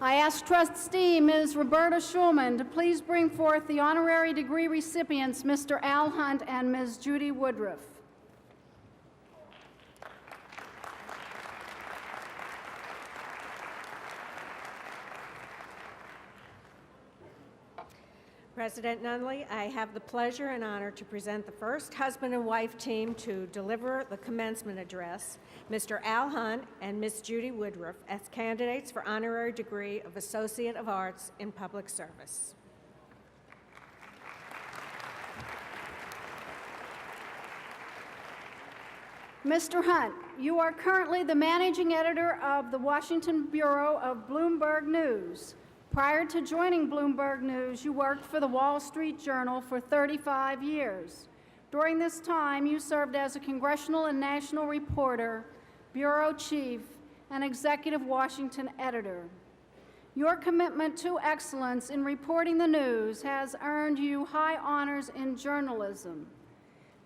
I ask Trustee Ms. Roberta Schulman to please bring forth the honorary degree recipients, Mr. Al Hunt and Ms. Judy Woodruff. President Nunley, I have the pleasure and honor to present the first husband and wife team to deliver the commencement address, Mr. Al Hunt and Ms. Judy Woodruff, as candidates for honorary degree of Associate of Arts in Public Service. Mr. Hunt, you are currently the managing editor of the Washington Bureau of Bloomberg News. Prior to joining Bloomberg News, you worked for the Wall Street Journal for 35 years. During this time, you served as a congressional and national reporter, bureau chief, and executive Washington editor. Your commitment to excellence in reporting the news has earned you high honors in journalism.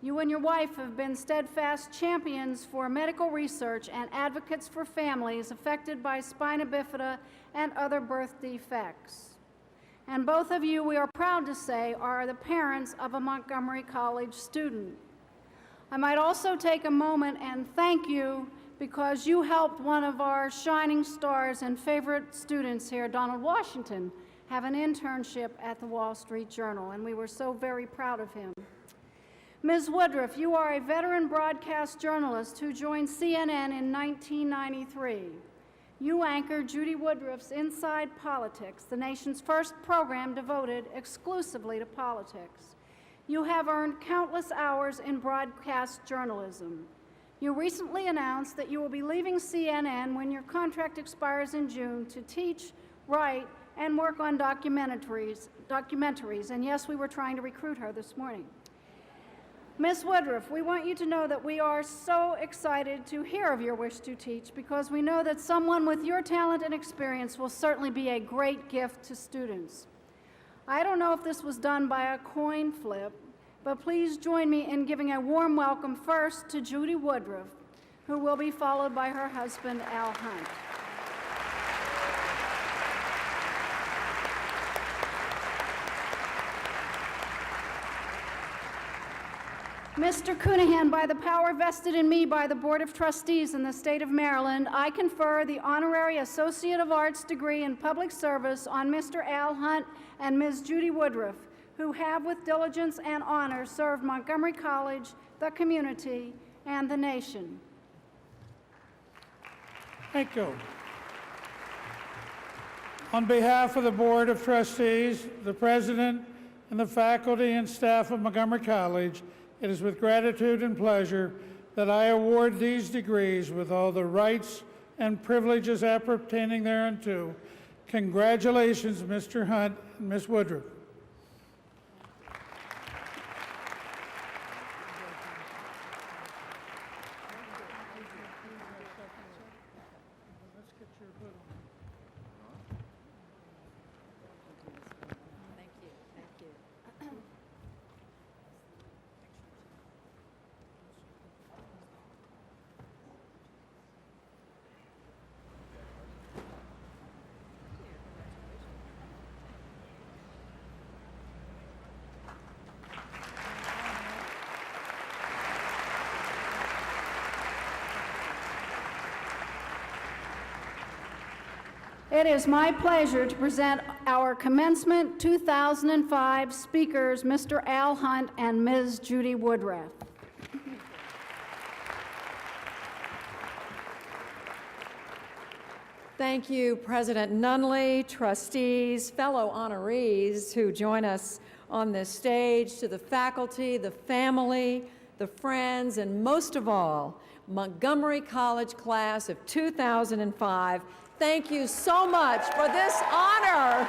You and your wife have been steadfast champions for medical research and advocates for families affected by spina bifida and other birth defects. And both of you, we are proud to say, are the parents of a Montgomery College student. I might also take a moment and thank you because you helped one of our shining stars and favorite students here, Donald Washington, have an internship at the Wall Street Journal, and we were so very proud of him. Ms. Woodruff, you are a veteran broadcast journalist who joined CNN in 1993. You anchored Judy Woodruff's Inside Politics, the nation's first program devoted exclusively to politics. You have earned countless hours in broadcast journalism. You recently announced that you will be leaving CNN when your contract expires in June to teach, write, and work on documentaries. And yes, we were trying to recruit her this morning. Ms. Woodruff, we want you to know that we are so excited to hear of your wish to teach because we know that someone with your talent and experience will certainly be a great gift to students. I don't know if this was done by a coin flip, but please join me in giving a warm welcome first to Judy Woodruff, who will be followed by her husband, Al Hunt. Mr. Coonahan, by the power vested in me by the Board of Trustees in the state of Maryland, I confer the Honorary Associate of Arts degree in Public Service on Mr. Al Hunt and Ms. Judy Woodruff, who have with diligence and honor served Montgomery College, the community, and the nation. Thank you. On behalf of the Board of Trustees, the President, and the faculty and staff of Montgomery College, it is with gratitude and pleasure that I award these degrees with all the rights and privileges appertaining thereunto. Congratulations, Mr. Hunt and Ms. Woodruff. It is my pleasure to present our Commencement 2005 speakers, Mr. Al Hunt and Ms. Judy Woodruff. Thank you, President Nunley, trustees, fellow honorees who join us on this stage, to the faculty, the family, the friends, and most of all, Montgomery College class of 2005. Thank you so much for this honor.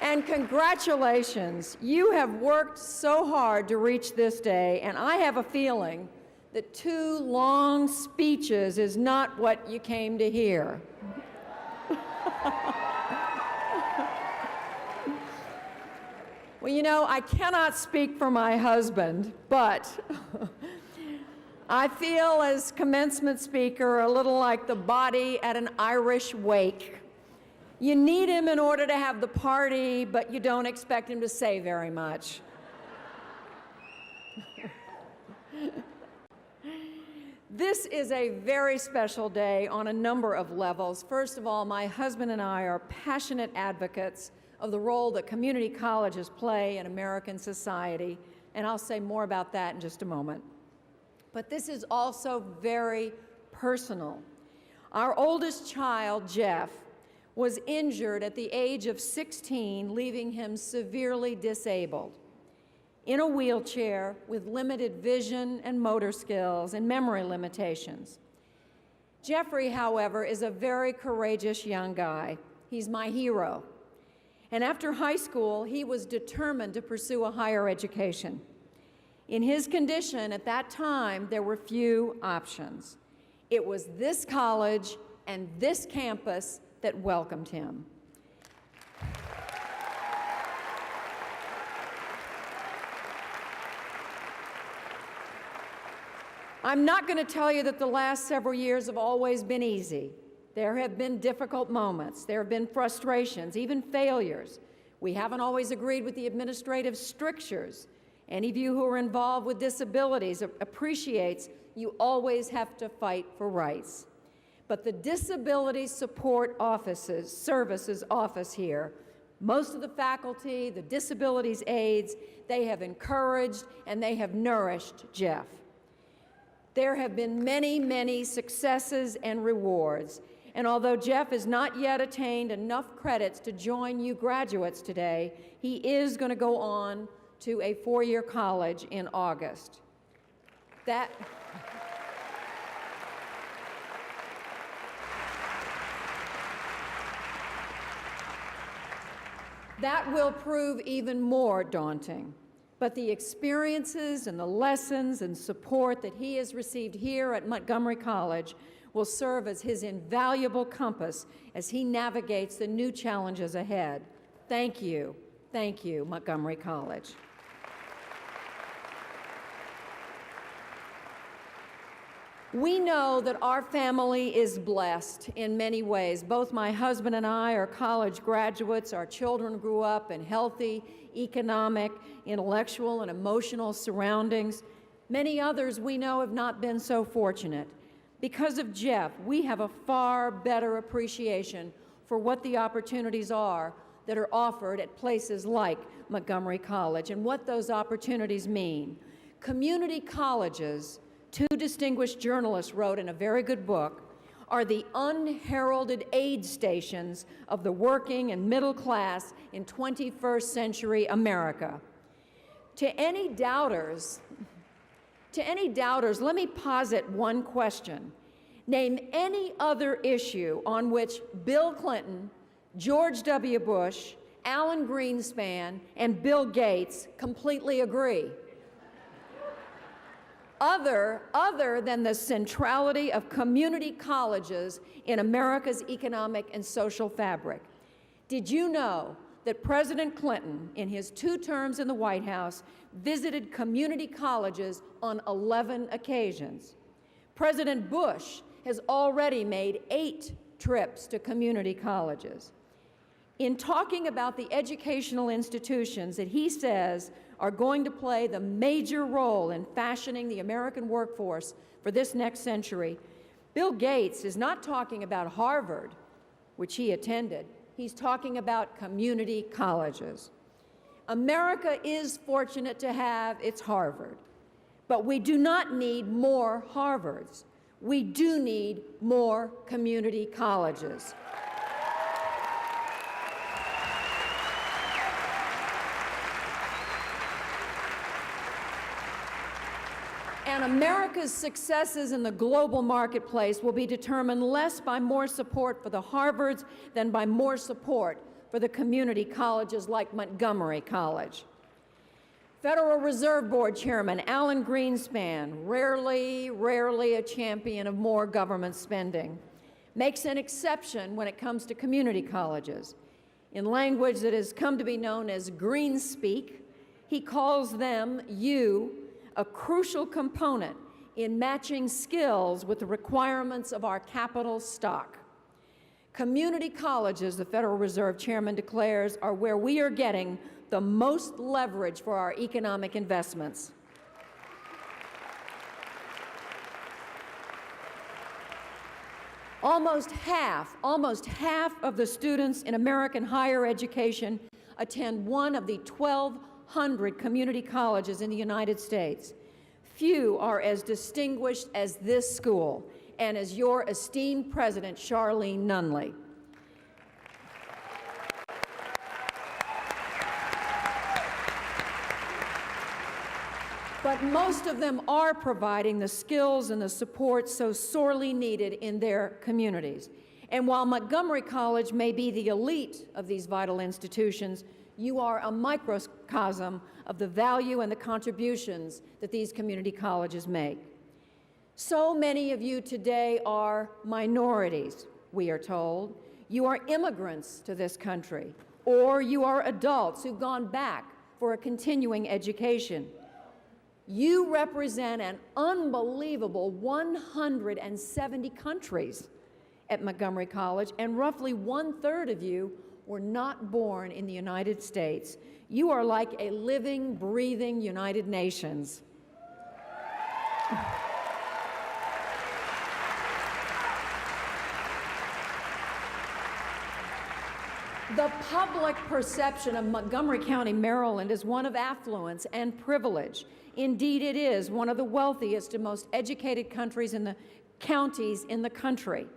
And congratulations. You have worked so hard to reach this day, and I have a feeling that 2 long speeches is not what you came to hear. Well, you know, I cannot speak for my husband, but I feel, as commencement speaker, a little like the body at an Irish wake. You need him in order to have the party, but you don't expect him to say very much. This is a very special day on a number of levels. First of all, my husband and I are passionate advocates of the role that community colleges play in American society, and I'll say more about that in just a moment. But this is also very personal. Our oldest child, Jeff, was injured at the age of 16, leaving him severely disabled, in a wheelchair with limited vision and motor skills and memory limitations. Jeffrey, however, is a very courageous young guy. He's my hero. And after high school, he was determined to pursue a higher education. In his condition at that time, there were few options. It was this college and this campus that welcomed him. I'm not going to tell you that the last several years have always been easy. There have been difficult moments. There have been frustrations, even failures. We haven't always agreed with the administrative strictures. Any of you who are involved with disabilities appreciates you always have to fight for rights. But the Disability Support Services office here, most of the faculty, the disabilities aides, they have encouraged and they have nourished Jeff. There have been many, many successes and rewards. And although Jeff has not yet attained enough credits to join you graduates today, he is going to go on to a four-year college in August. That will prove even more daunting. But the experiences and the lessons and support that he has received here at Montgomery College will serve as his invaluable compass as he navigates the new challenges ahead. Thank you, Montgomery College. We know that our family is blessed in many ways. Both my husband and I are college graduates. Our children grew up in healthy, economic, intellectual, and emotional surroundings. Many others we know have not been so fortunate. Because of Jeff, we have a far better appreciation for what the opportunities are that are offered at places like Montgomery College and what those opportunities mean. Community colleges, two distinguished journalists wrote in a very good book, are the unheralded aid stations of the working and middle class in 21st century America. To any doubters, let me posit one question. Name any other issue on which Bill Clinton, George W. Bush, Alan Greenspan, and Bill Gates completely agree. Other than the centrality of community colleges in America's economic and social fabric. Did you know that President Clinton, in his 2 terms in the White House, visited community colleges on 11 occasions? President Bush has already made 8 trips to community colleges. In talking about the educational institutions that he says are going to play the major role in fashioning the American workforce for this next century, Bill Gates is not talking about Harvard, which he attended. He's talking about community colleges. America is fortunate to have its Harvard, but we do not need more Harvards. We do need more community colleges. And America's successes in the global marketplace will be determined less by more support for the Harvards than by more support for the community colleges like Montgomery College. Federal Reserve Board Chairman Alan Greenspan, rarely a champion of more government spending, makes an exception when it comes to community colleges. In language that has come to be known as Greenspeak, he calls them, a crucial component in matching skills with the requirements of our capital stock. Community colleges, the Federal Reserve Chairman declares, are where we are getting the most leverage for our economic investments. Almost half of the students in American higher education attend one of the 1,200 community colleges in the United States. Few are as distinguished as this school and as your esteemed president, Charlene Nunley. But most of them are providing the skills and the support so sorely needed in their communities. And while Montgomery College may be the elite of these vital institutions, you are a microcosm of the value and the contributions that these community colleges make. So many of you today are minorities, we are told. You are immigrants to this country, or you are adults who've gone back for a continuing education. You represent an unbelievable 170 countries at Montgomery College, and roughly 1/3 of you were not born in the United States. You are like a living, breathing United Nations. The public perception of Montgomery County, Maryland, is one of affluence and privilege. Indeed, it is one of the wealthiest and most educated counties in the country.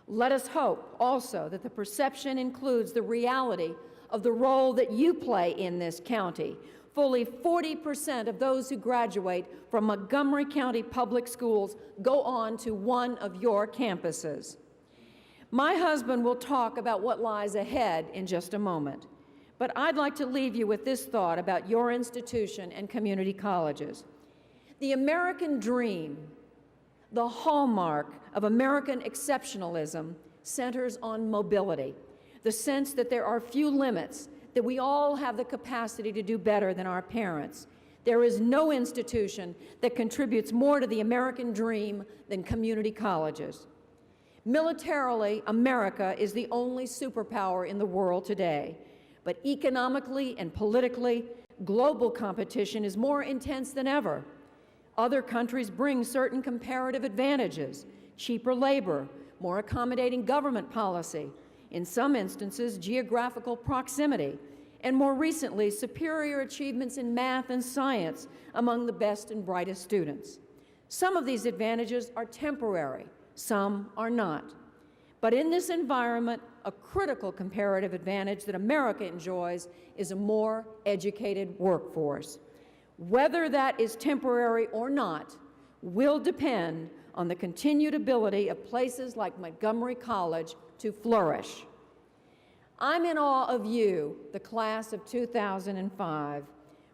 Let us hope also that the perception includes the reality of the role that you play in this county. Fully 40% of those who graduate from Montgomery County Public Schools go on to one of your campuses. My husband will talk about what lies ahead in just a moment, but I'd like to leave you with this thought about your institution and community colleges. The American dream, the hallmark of American exceptionalism, centers on mobility, the sense that there are few limits, that we all have the capacity to do better than our parents. There is no institution that contributes more to the American dream than community colleges. Militarily, America is the only superpower in the world today. But economically and politically, global competition is more intense than ever. Other countries bring certain comparative advantages: cheaper labor, more accommodating government policy, in some instances, geographical proximity, and more recently, superior achievements in math and science among the best and brightest students. Some of these advantages are temporary. Some are not. But in this environment, a critical comparative advantage that America enjoys is a more educated workforce. Whether that is temporary or not will depend on the continued ability of places like Montgomery College to flourish. I'm in awe of you, the class of 2005.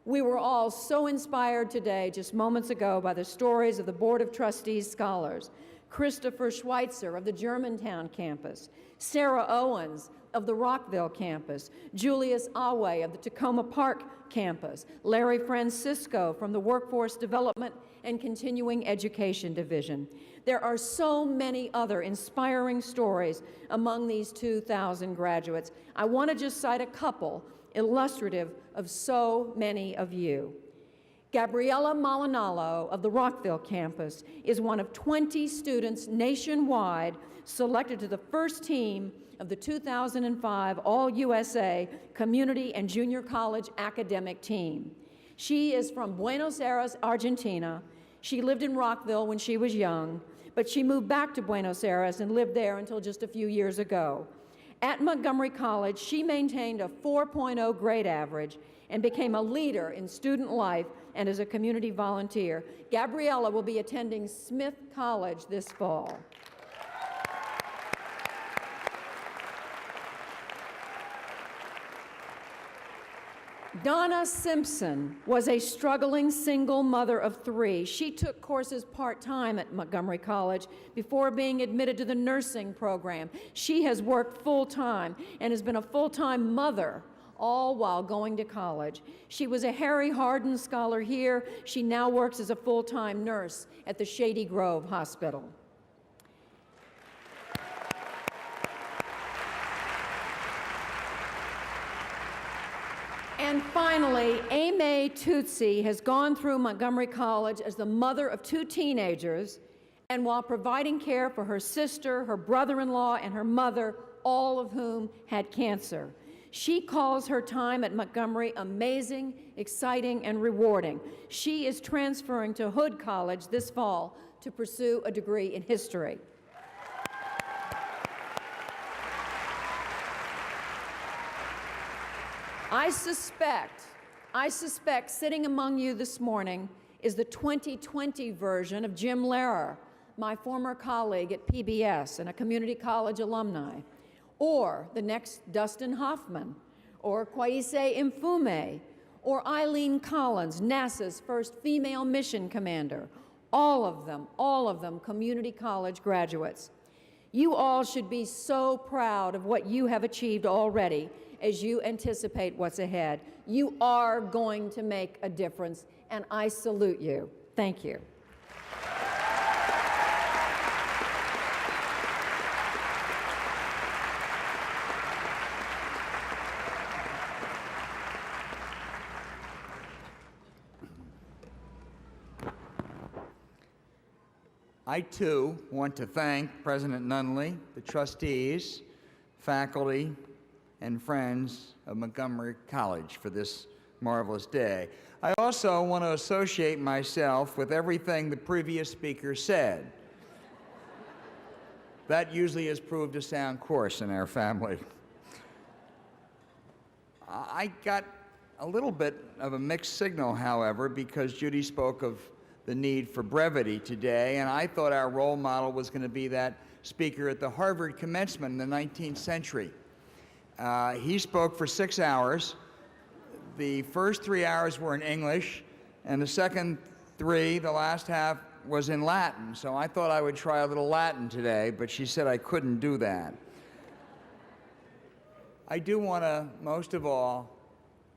We were all so inspired today, just moments ago, by the stories of the Board of Trustees scholars: Christopher Schweitzer of the Germantown campus, Sarah Owens of the Rockville campus, Julius Awe of the Takoma Park campus, Larry Francisco from the Workforce Development and Continuing Education Division. There are so many other inspiring stories among these 2,000 graduates. I want to just cite a couple illustrative of so many of you. Gabriella Malinalo of the Rockville campus is one of 20 students nationwide selected to the first team of the 2005 All-USA Community and Junior College Academic Team. She is from Buenos Aires, Argentina. She lived in Rockville when she was young, but she moved back to Buenos Aires and lived there until just a few years ago. At Montgomery College, she maintained a 4.0 grade average and became a leader in student life and as a community volunteer. Gabriella will be attending Smith College this fall. Donna Simpson was a struggling single mother of 3. She took courses part-time at Montgomery College before being admitted to the nursing program. She has worked full-time and has been a full-time mother all while going to college. She was a Harry Hardin Scholar here. She now works as a full-time nurse at the Shady Grove Hospital. And finally, Aimee Tootsie has gone through Montgomery College as the mother of 2 teenagers, and while providing care for her sister, her brother-in-law, and her mother, all of whom had cancer. She calls her time at Montgomery amazing, exciting, and rewarding. She is transferring to Hood College this fall to pursue a degree in history. I suspect sitting among you this morning is the 2020 version of Jim Lehrer, my former colleague at PBS and a community college alumni, or the next Dustin Hoffman, or Kwaise Mfume, or Eileen Collins, NASA's first female mission commander. All of them community college graduates. You all should be so proud of what you have achieved already as you anticipate what's ahead. You are going to make a difference, and I salute you. Thank you. I, too, want to thank President Nunley, the trustees, faculty, and friends of Montgomery College for this marvelous day. I also want to associate myself with everything the previous speaker said. That usually has proved a sound course in our family. I got a little bit of a mixed signal, however, because Judy spoke of the need for brevity today, and I thought our role model was going to be that speaker at the Harvard commencement in the 19th century. He spoke for 6 hours. The first 3 hours were in English, and the second 3, the last half, was in Latin. So I thought I would try a little Latin today, but she said I couldn't do that. I do want to, most of all,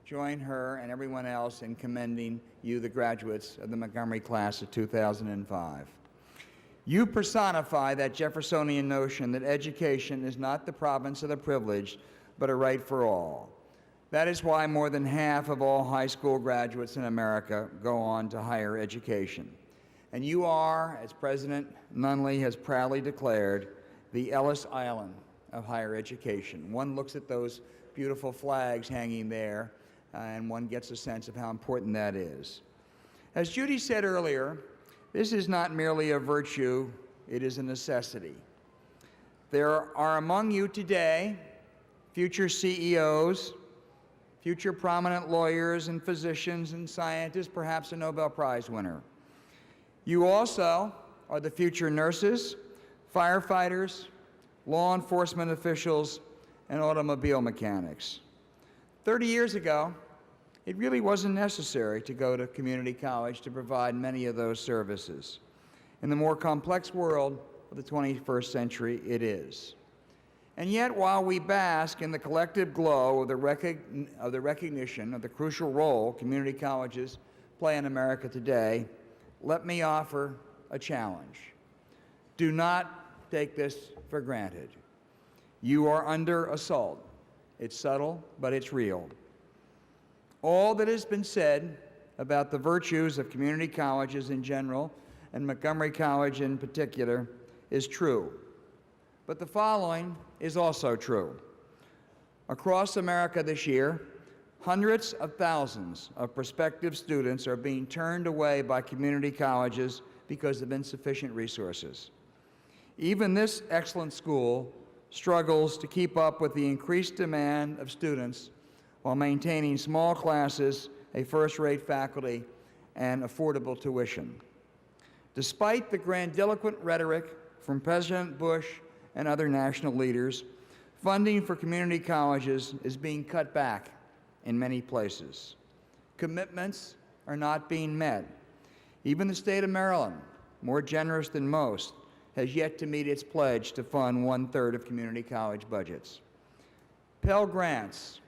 join her and everyone else in commending you, the graduates of the Montgomery class of 2005. You personify that Jeffersonian notion that education is not the province of the privileged, but a right for all. That is why more than half of all high school graduates in America go on to higher education. And you are, as President Nunley has proudly declared, the Ellis Island of higher education. One looks at those beautiful flags hanging there, and one gets a sense of how important that is. As Judy said earlier, this is not merely a virtue, it is a necessity. There are among you today future CEOs, future prominent lawyers and physicians and scientists, perhaps a Nobel Prize winner. You also are the future nurses, firefighters, law enforcement officials, and automobile mechanics. 30 years ago, it really wasn't necessary to go to community college to provide many of those services. In the more complex world of the 21st century, it is. And yet, while we bask in the collective glow of the recognition of the crucial role community colleges play in America today, let me offer a challenge. Do not take this for granted. You are under assault. It's subtle, but it's real. All that has been said about the virtues of community colleges in general, and Montgomery College in particular, is true. But the following is also true. Across America this year, hundreds of thousands of prospective students are being turned away by community colleges because of insufficient resources. Even this excellent school struggles to keep up with the increased demand of students while maintaining small classes, a first-rate faculty, and affordable tuition. Despite the grandiloquent rhetoric from President Bush and other national leaders, funding for community colleges is being cut back in many places. Commitments are not being met. Even the state of Maryland, more generous than most, has yet to meet its pledge to fund 1/3 of community college budgets. Pell Grants,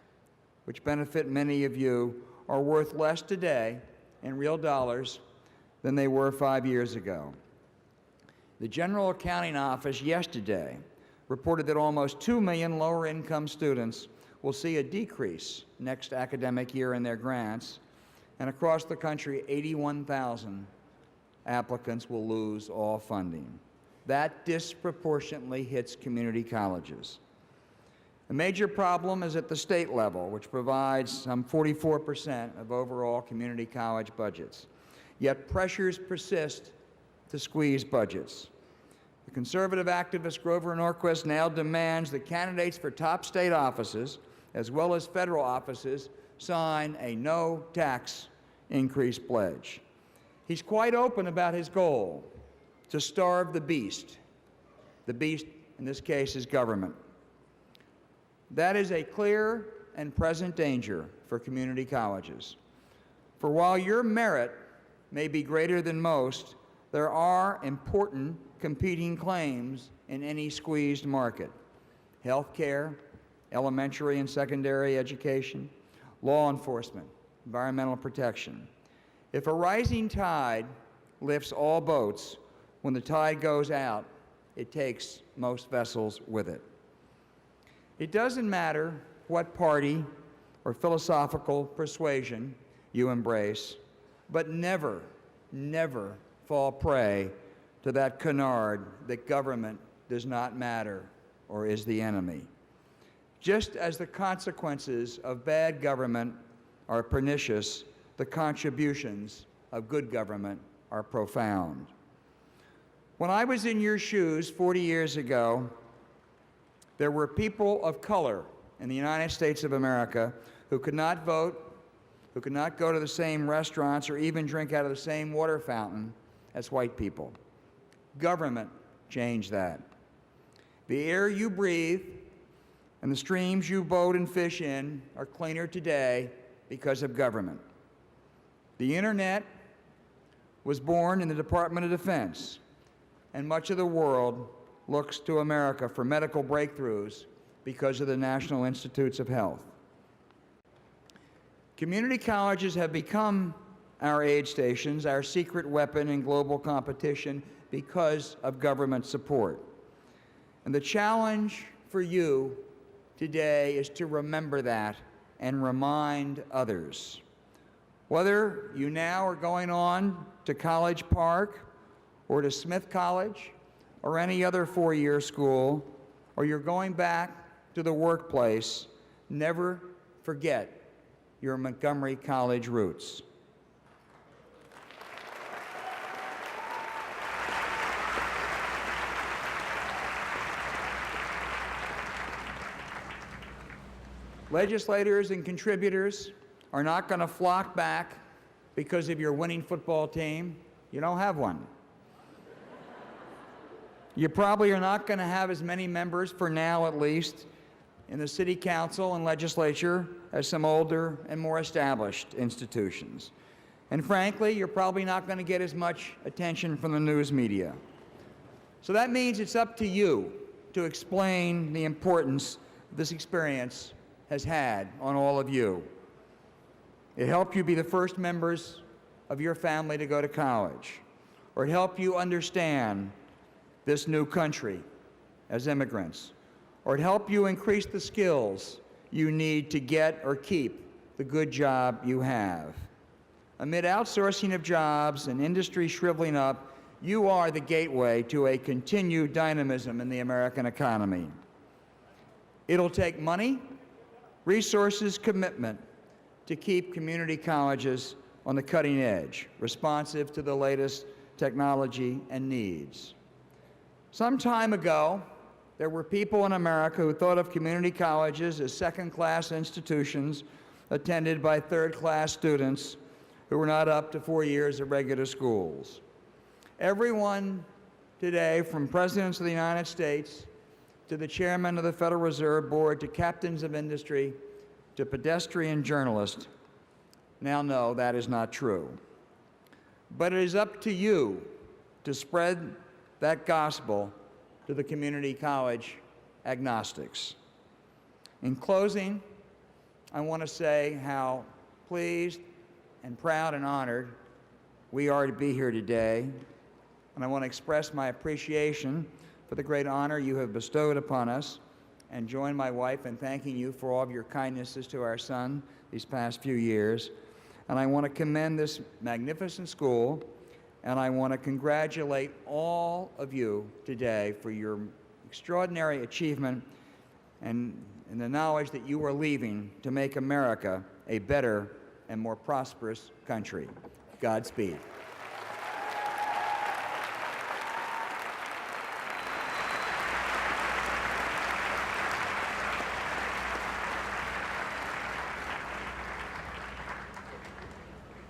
which benefit many of you, are worth less today in real dollars than they were 5 years ago. The General Accounting Office yesterday reported that almost 2 million lower-income students will see a decrease next academic year in their grants, and across the country, 81,000 applicants will lose all funding. That disproportionately hits community colleges. A major problem is at the state level, which provides some 44% of overall community college budgets. Yet pressures persist to squeeze budgets. The conservative activist Grover Norquist now demands that candidates for top state offices, as well as federal offices, sign a no tax increase pledge. He's quite open about his goal to starve the beast. The beast, in this case, is government. That is a clear and present danger for community colleges. For while your merit may be greater than most, there are important competing claims in any squeezed market: health care, elementary and secondary education, law enforcement, environmental protection. If a rising tide lifts all boats, when the tide goes out, it takes most vessels with it. It doesn't matter what party or philosophical persuasion you embrace, but never, never fall prey to that canard that government does not matter or is the enemy. Just as the consequences of bad government are pernicious, the contributions of good government are profound. When I was in your shoes 40 years ago, there were people of color in the United States of America who could not vote, who could not go to the same restaurants or even drink out of the same water fountain as white people. Government changed that. The air you breathe and the streams you boat and fish in are cleaner today because of government. The internet was born in the Department of Defense, and much of the world looks to America for medical breakthroughs because of the National Institutes of Health. Community colleges have become our aid stations, our secret weapon in global competition because of government support. And the challenge for you today is to remember that and remind others. Whether you now are going on to College Park or to Smith College or any other four-year school, or you're going back to the workplace, never forget your Montgomery College roots. Legislators and contributors are not going to flock back because of your winning football team. You don't have one. You probably are not going to have as many members, for now at least, in the city council and legislature as some older and more established institutions. And frankly, you're probably not going to get as much attention from the news media. So that means it's up to you to explain the importance this experience has had on all of you. It helped you be the first members of your family to go to college, or it helped you understand this new country as immigrants, or it helped you increase the skills you need to get or keep the good job you have. Amid outsourcing of jobs and industry shriveling up, you are the gateway to a continued dynamism in the American economy. It'll take money, resources, commitment to keep community colleges on the cutting edge, responsive to the latest technology and needs. Some time ago, there were people in America who thought of community colleges as second-class institutions attended by third-class students who were not up to 4 years of regular schools. Everyone today, from presidents of the United States to the chairman of the Federal Reserve Board to captains of industry to pedestrian journalists, now know that is not true. But it is up to you to spread that gospel to the community college agnostics. In closing, I want to say how pleased and proud and honored we are to be here today, and I want to express my appreciation for the great honor you have bestowed upon us, and join my wife in thanking you for all of your kindnesses to our son these past few years. And I want to commend this magnificent school, and I want to congratulate all of you today for your extraordinary achievement and the knowledge that you are leaving to make America a better and more prosperous country. Godspeed.